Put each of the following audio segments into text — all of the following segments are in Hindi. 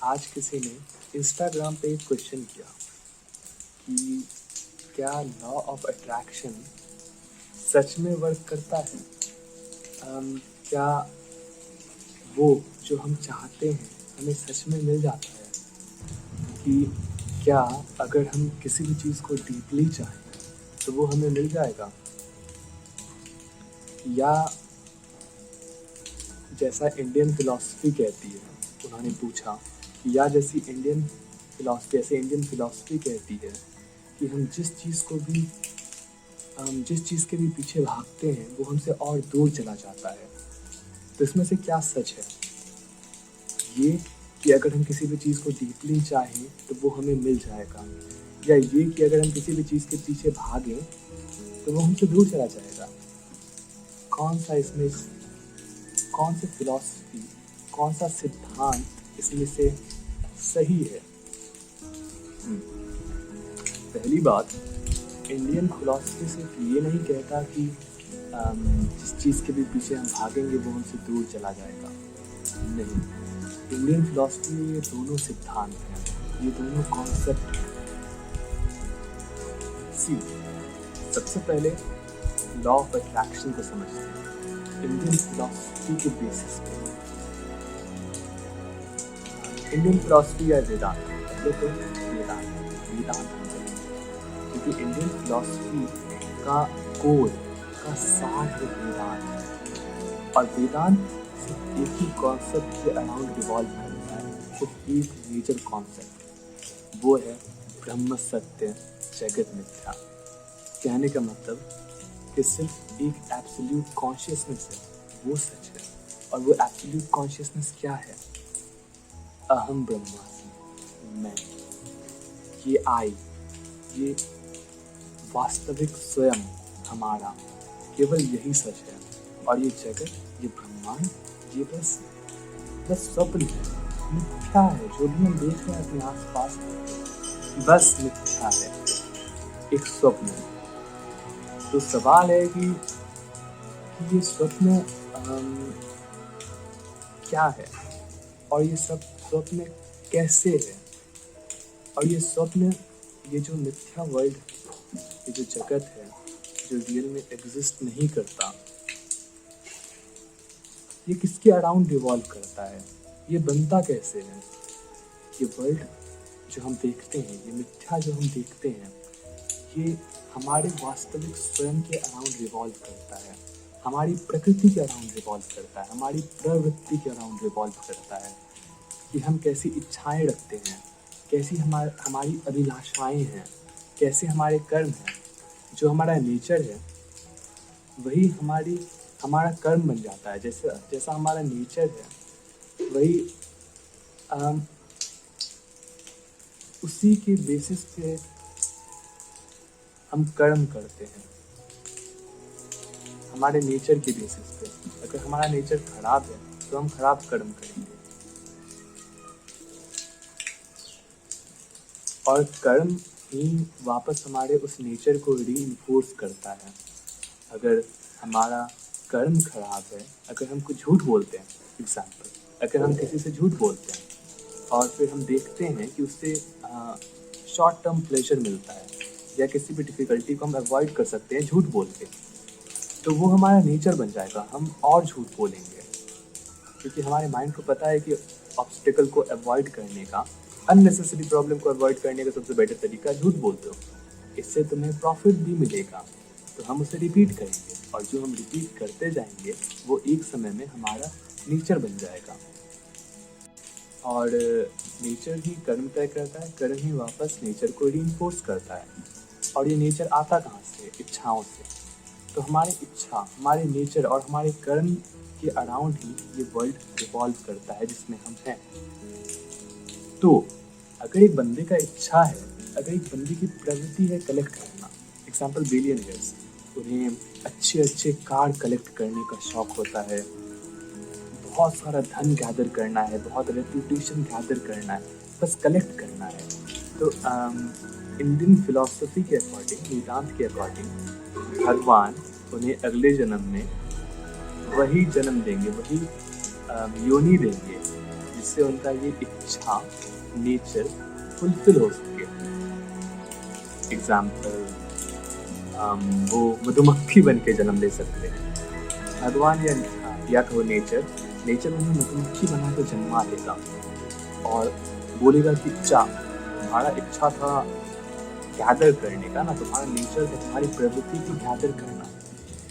आज किसी ने इंस्टाग्राम पे एक क्वेश्चन किया कि क्या लॉ ऑफ अट्रैक्शन सच में वर्क करता है। क्या वो जो हम चाहते हैं हमें सच में मिल जाता है, कि क्या अगर हम किसी भी चीज़ को डीपली चाहें तो वो हमें मिल जाएगा, या जैसा इंडियन फिलॉसफी कहती है, उन्होंने पूछा कि या जैसे इंडियन फिलॉसफी कहती है कि हम जिस चीज़ के भी पीछे भागते हैं वो हमसे और दूर चला जाता है। तो इसमें से क्या सच है? ये कि अगर हम किसी भी चीज़ को डीपली चाहें तो वो हमें मिल जाएगा, या ये कि अगर हम किसी भी चीज़ के पीछे भागें तो वो हमसे दूर चला जाएगा? कौन सी फिलॉसफी, कौन सा सिद्धांत इसमें से सही है? पहली बात, इंडियन फिलॉसफी सिर्फ ये नहीं कहता कि जिस चीज़ के भी पीछे हम भागेंगे वो हमसे दूर चला जाएगा। नहीं, इंडियन फिलॉसफी में ये दोनों सिद्धांत हैं, ये दोनों कॉन्सेप्ट हैं। सबसे पहले लॉ ऑफ अट्रैक्शन को समझते हैं इंडियन फिलॉसफी के बेसिस पे। इंडियन फिलॉसफी या वेदांत, पहले तो वेदांत क्योंकि इंडियन फिलॉसफी का कोर का सार है वेदांत, और वेदांत सिर्फ एक ही कॉन्सेप्ट के अराउंड रिवॉल्व करता है, सिर्फ एक मेजर कॉन्सेप्ट, वो है ब्रह्म सत्य जगत मिथ्या। कहने का मतलब कि सिर्फ एक एब्सोल्यूट कॉन्शियसनेस है, वो सच है। और वो एब्सोल्यूट कॉन्शियसनेस क्या है? अहम ब्रह्मास्मि, मैं, ये आई, ये वास्तविक स्वयं हमारा, केवल यही सच है। और ये जगत, ये ब्रह्मांड, ये बस स्वप्न है, मिथ्या है। जो भी हम देख रहे हैं अपने आसपास बस मिथ्या है, एक स्वप्न है। तो सवाल है कि ये स्वप्न क्या है, और ये सब स्वप्न कैसे है, और ये स्वप्न, ये जो मिथ्या वर्ल्ड, ये जो जगत है जो रियल में एग्जिस्ट नहीं करता, ये किसके अराउंड रिवॉल्व करता है, ये बनता कैसे है? ये वर्ल्ड जो हम देखते हैं, ये मिथ्या जो हम देखते हैं, ये हमारे वास्तविक स्वयं के अराउंड रिवॉल्व करता है, हमारी प्रकृति के अराउंड रिवॉल्व करता है, हमारी प्रवृत्ति के अराउंड रिवॉल्व करता है, कि हम कैसी इच्छाएं रखते हैं, कैसी हमारी अभिलाषाएं हैं, कैसे हमारे कर्म हैं। जो हमारा नेचर है वही हमारा कर्म बन जाता है। जैसा हमारा नेचर है वही उसी के बेसिस पे हम कर्म करते हैं, हमारे नेचर के बेसिस पे। अगर हमारा नेचर खराब है तो हम खराब कर्म करेंगे, और कर्म ही वापस हमारे उस नेचर को रीइंफोर्स करता है। अगर हमारा कर्म खराब है, अगर हम कुछ झूठ बोलते हैं, एग्जाम्पल, अगर हम किसी से झूठ बोलते हैं और फिर हम देखते हैं कि उससे शॉर्ट टर्म प्लेजर मिलता है, या किसी भी डिफ़िकल्टी को हम अवॉइड कर सकते हैं झूठ बोल के, तो वो हमारा नेचर बन जाएगा। हम और झूठ बोलेंगे, क्योंकि हमारे माइंड को पता है कि ऑब्स्टिकल को अवॉइड करने का, अननेसेसरी प्रॉब्लम को अवॉइड करने का सबसे बेटर तरीका झूठ बोल दो, इससे तुम्हें प्रॉफिट भी मिलेगा। तो हम उसे रिपीट करेंगे, और जो हम रिपीट करते जाएंगे वो एक समय में हमारा नेचर बन जाएगा। और नेचर ही कर्म तय करता है, कर्म ही वापस नेचर को रीइंफोर्स करता है। और ये नेचर आता कहाँ से? इच्छाओं से। तो हमारी इच्छा, हमारे नेचर और हमारे कर्म के अराउंड ही ये वर्ल्ड रिवॉल्व करता है जिसमें हम हैं। तो अगर एक बंदे का इच्छा है, अगर एक बंदे की प्रवृत्ति है कलेक्ट करना, एग्जाम्पल बिलियनियर्स, उन्हें अच्छे कार कलेक्ट करने का शौक होता है, बहुत सारा धन गैदर करना है, बहुत रेपुटेशन गैदर करना है, बस कलेक्ट करना है। तो इंडियन फिलॉसफी के अकॉर्डिंग, वेदांत के अकॉर्डिंग, भगवान उन्हें अगले जन्म में वही जन्म देंगे, वही योनि देंगे जिससे उनका ये इच्छा नेचर फुलफिल हो सके। एग्जाम्पल, वो मधुमक्खी बन के जन्म ले सकते हैं। भगवान या कहो नेचर उन्हें मधुमक्खी बना के जन्मा देगा और बोलेगा कि तुम्हारा इच्छा था गैदर करने का ना, तुम्हारा नेचर था, तुम्हारी प्रवृत्ति की गैदर करना,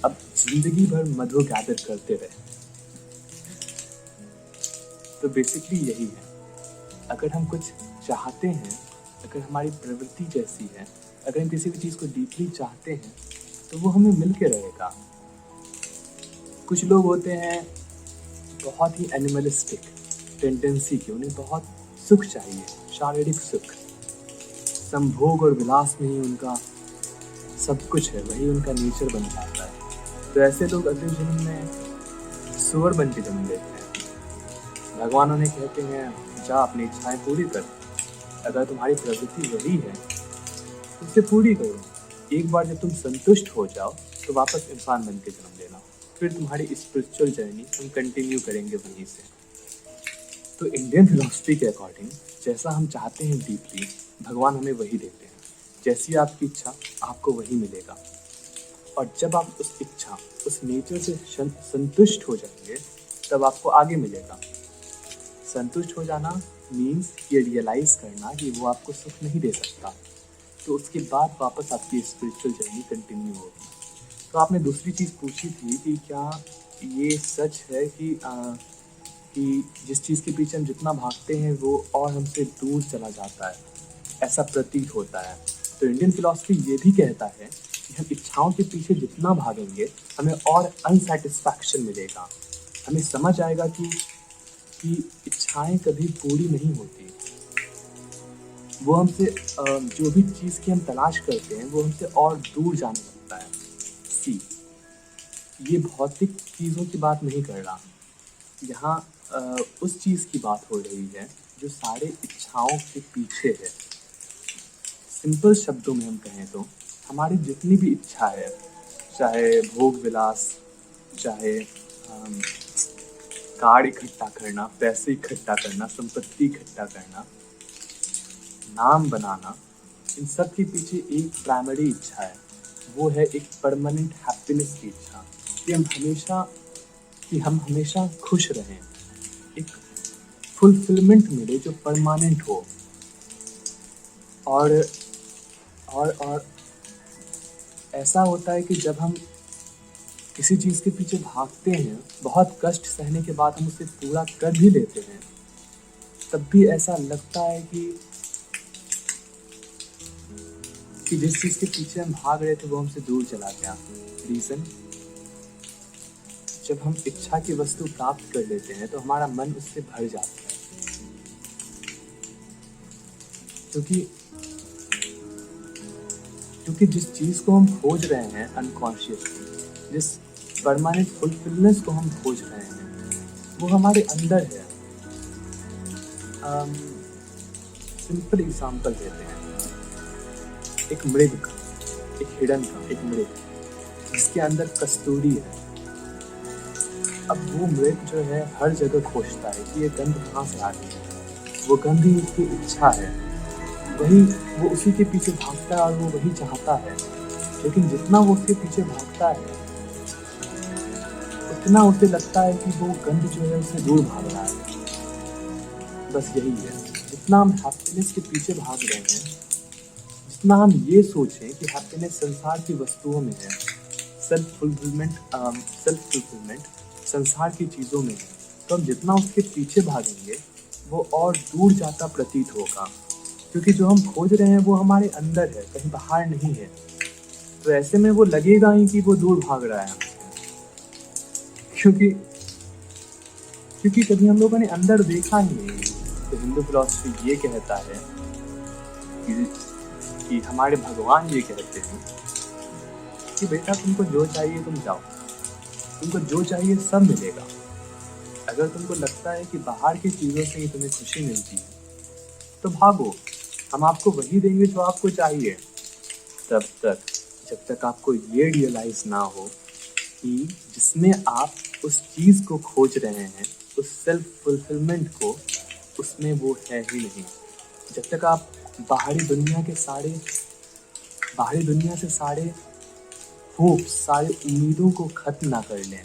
अब जिंदगी भर मधु गैदर करते रहे। तो बेसिकली यही है, अगर हम कुछ चाहते हैं, अगर हमारी प्रवृत्ति जैसी है, अगर हम किसी भी चीज़ को डीपली चाहते हैं तो वो हमें मिल के रहेगा। कुछ लोग होते हैं बहुत ही एनिमलिस्टिक टेंडेंसी के, उन्हें बहुत सुख चाहिए, शारीरिक सुख, संभोग और विलास में ही उनका सब कुछ है, वही उनका नेचर बन जाता है। तो ऐसे लोग अगले जन्म में सुअर बन के जन्म लेते हैं। भगवान उन्हें कहते हैं जा अपनी इच्छाएं पूरी कर, अगर तुम्हारी प्रवृत्ति वही है तो उसे पूरी करो। एक बार जब तुम संतुष्ट हो जाओ तो वापस इंसान बन के जन्म लेना, फिर तुम्हारी स्पिरिचुअल जर्नी हम कंटिन्यू करेंगे वहीं से। तो इंडियन फिलॉसफी के अकॉर्डिंग जैसा हम चाहते हैं डीपली, भगवान हमें वही देते हैं। जैसी आपकी इच्छा आपको वही मिलेगा। और जब आप उस इच्छा, उस नेचर से संतुष्ट हो जाएंगे तब आपको आगे मिलेगा। संतुष्ट हो जाना मीन्स ये रियलाइज करना कि वो आपको सुख नहीं दे सकता, तो उसके बाद वापस आपकी स्पिरिचुअल जर्नी कंटिन्यू होगी। तो आपने दूसरी चीज़ पूछी थी कि क्या ये सच है कि जिस चीज़ के पीछे हम जितना भागते हैं वो और हमसे दूर चला जाता है, ऐसा प्रतीत होता है। तो इंडियन फिलॉसफी ये भी कहता है कि हम इच्छाओं के पीछे जितना भागेंगे हमें और अनसेटिस्फैक्शन मिलेगा। हमें समझ आएगा कि इच्छाएं कभी पूरी नहीं होती। वो हमसे जो भी चीज़ की हम तलाश करते हैं वो हमसे और दूर जाने लगता है। ये भौतिक चीज़ों की बात नहीं कर रहा, यहाँ उस चीज़ की बात हो रही है जो सारे इच्छाओं के पीछे है। सिंपल शब्दों में हम कहें तो हमारी जितनी भी इच्छा है, चाहे भोग विलास, चाहे कार इकट्ठा करना, पैसे इकट्ठा करना, संपत्ति इकट्ठा करना, नाम बनाना, इन सब के पीछे एक प्राइमरी इच्छा है। वो है एक परमानेंट हैप्पीनेस की इच्छा कि हम हमेशा खुश रहें, एक फुलफिलमेंट मिले जो परमानेंट हो। और ऐसा होता है कि जब हम किसी चीज़ के पीछे भागते हैं, बहुत कष्ट सहने के बाद हम उसे पूरा कर भी लेते हैं, तब भी ऐसा लगता है कि जिस चीज़ के पीछे हम भाग रहे थे वो हमसे दूर चला गया। रीज़न, जब हम इच्छा की वस्तु प्राप्त कर लेते हैं तो हमारा मन उससे भर जाता है, क्योंकि जिस चीज़ को हम खोज रहे हैं अनकॉन्शियसली, जिस परमानेंट फुलफिलनेस को हम खोज रहे हैं वो हमारे अंदर है। सिंपल एग्जांपल देते हैं, एक मृग का, एक हिरन का, एक मृग जिसके अंदर कस्तूरी है। अब वो मृग जो है हर जगह खोजता है कि ये गंध कहाँ से आ रही है, वो गंध ही उसकी इच्छा है, वो उसी के पीछे भागता है और वो वही चाहता है। लेकिन जितना वो उसके पीछे भागता है उतना उसे लगता है कि वो गंध जो है उससे दूर भाग रहा है। बस यही है, जितना हम हैप्पीनेस के पीछे भाग रहे हैं, जितना हम ये सोचें कि हैप्पीनेस संसार की वस्तुओं में है, सेल्फ फुलफिलमेंट संसार की चीज़ों में है, तो हम जितना उसके पीछे भागेंगे वो और दूर जाता प्रतीत होगा, क्योंकि जो हम खोज रहे हैं वो हमारे अंदर है, कहीं बाहर नहीं है। तो ऐसे में वो लगेगा ही कि वो दूर भाग रहा है, क्योंकि कभी हम लोगों ने अंदर देखा ही नहीं। तो हिंदू फिलॉसफी ये कहता है कि हमारे भगवान ये कहते हैं कि बेटा तुमको जो चाहिए तुम जाओ, तुमको जो चाहिए सब मिलेगा। अगर तुमको लगता है कि बाहर की चीज़ों से ही तुम्हें खुशी मिलती है तो भागो, हम आपको वही देंगे जो आपको चाहिए। तब तक जब तक आपको ये रियलाइज़ ना हो कि जिसमें आप उस चीज़ को खोज रहे हैं उस सेल्फ फुलफिलमेंट को उसमें वो है ही नहीं। जब तक आप बाहरी दुनिया से सारे होप्स, सारी उम्मीदों को खत्म ना कर लें,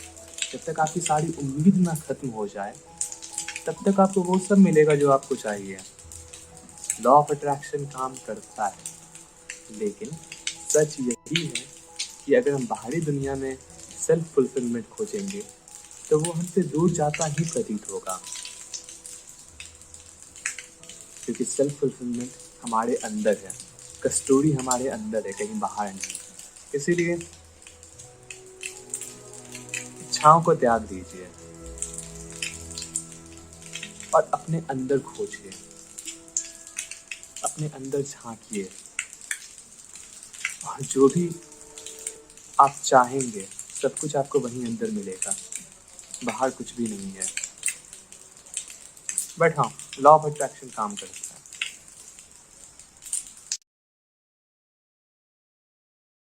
जब तक आपकी सारी उम्मीद ना खत्म हो जाए, तब तक आपको वो सब मिलेगा जो आपको चाहिए। लॉ ऑफ अट्रैक्शन काम करता है, लेकिन सच यही है कि अगर हम बाहरी दुनिया में सेल्फ फुलफिलमेंट खोजेंगे तो वो हमसे दूर जाता ही प्रतीत होगा, क्योंकि सेल्फ फुलफिलमेंट हमारे अंदर है, कस्टोरी हमारे अंदर है, कहीं बाहर नहीं। इसीलिए इच्छाओं को त्याग दीजिए और अपने अंदर खोजिए, अपने अंदर झांकिए, और जो भी आप चाहेंगे सब कुछ आपको वहीं अंदर मिलेगा, बाहर कुछ भी नहीं है। बट हाँ, लॉ ऑफ अट्रैक्शन काम करता है।